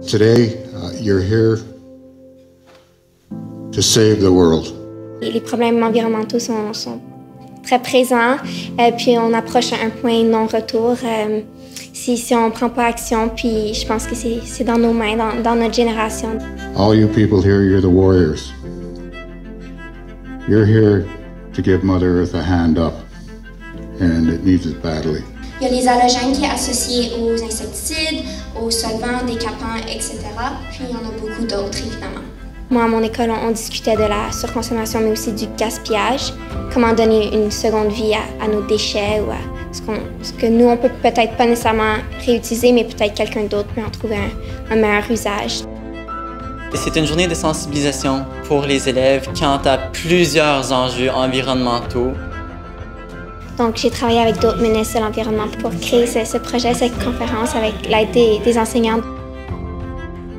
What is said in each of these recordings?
Today, you're here to save the world. Les problèmes environnementaux sont très présents, puis on approche un point non-retour. Si on ne prend pas action, puis je pense que c'est dans nos mains, dans notre génération. All you people here, you're the warriors. You're here to give Mother Earth a hand up, and it needs it badly. Il y a les halogènes qui sont associés aux insecticides, aux solvants, décapants, etc. Puis il y en a beaucoup d'autres, évidemment. Moi, à mon école, on discutait de la surconsommation, mais aussi du gaspillage. Comment donner une seconde vie à nos déchets ou à ce que nous, on peut peut-être pas nécessairement réutiliser, mais peut-être quelqu'un d'autre peut en trouver un meilleur usage. C'est une journée de sensibilisation pour les élèves quant à plusieurs enjeux environnementaux. Donc, j'ai travaillé avec d'autres ministres de l'Environnement pour créer ce projet, cette conférence avec l'aide des enseignants.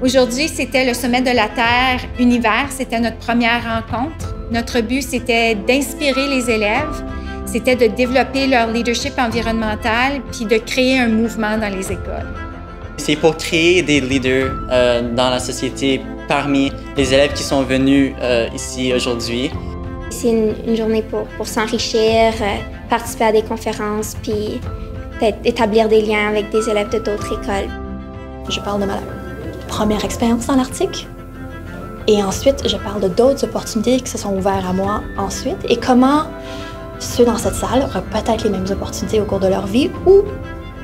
Aujourd'hui, c'était le Sommet de la Terre Univers. C'était notre première rencontre. Notre but, c'était d'inspirer les élèves, c'était de développer leur leadership environnemental puis de créer un mouvement dans les écoles. C'est pour créer des leaders dans la société parmi les élèves qui sont venus ici aujourd'hui. C'est une journée pour s'enrichir, participer à des conférences, puis peut-être établir des liens avec des élèves de d'autres écoles. Je parle de ma première expérience dans l'Arctique. Et ensuite, je parle de d'autres opportunités qui se sont ouvertes à moi ensuite et comment ceux dans cette salle auraient peut-être les mêmes opportunités au cours de leur vie ou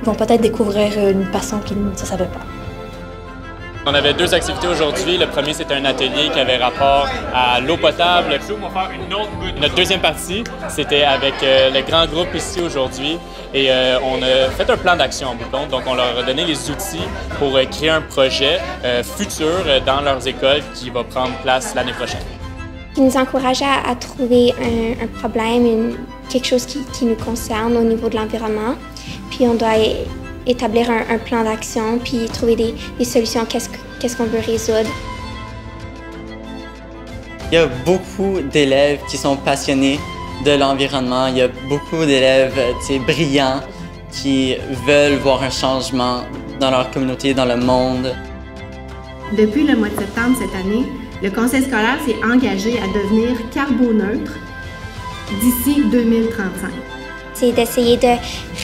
vont peut-être découvrir une passion qu'ils ne savaient pas. On avait deux activités aujourd'hui. Le premier, c'était un atelier qui avait rapport à l'eau potable. On va faire une autre goutte. Notre deuxième partie, c'était avec le grand groupe ici aujourd'hui. Et on a fait un plan d'action en bout de compte. Donc, on leur a donné les outils pour créer un projet futur dans leurs écoles qui va prendre place l'année prochaine. Ils nous encouragent à trouver un problème, quelque chose qui nous concerne au niveau de l'environnement. Puis on doit établir un plan d'action, puis trouver des solutions, qu'est-ce qu'on veut résoudre. Il y a beaucoup d'élèves qui sont passionnés de l'environnement. Il y a beaucoup d'élèves brillants qui veulent voir un changement dans leur communauté, dans le monde. Depuis le mois de septembre cette année, le conseil scolaire s'est engagé à devenir carboneutre d'ici 2035. C'est d'essayer de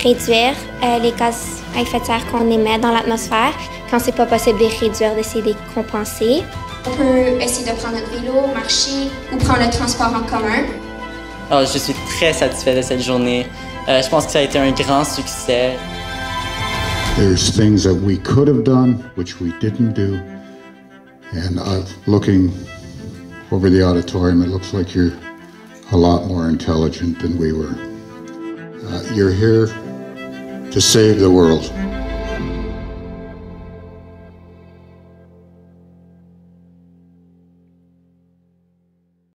réduire les gaz à effet de serre qu'on émet dans l'atmosphère. Quand c'est pas possible de les réduire, d'essayer de les compenser. On peut essayer de prendre notre vélo, marcher ou prendre le transport en commun. Alors, je suis très satisfait de cette journée. Je pense que ça a été un grand succès. There's things that we could have done, which we didn't do. And looking over the auditorium, it looks like you're a lot more intelligent than we were. You're here to save the world.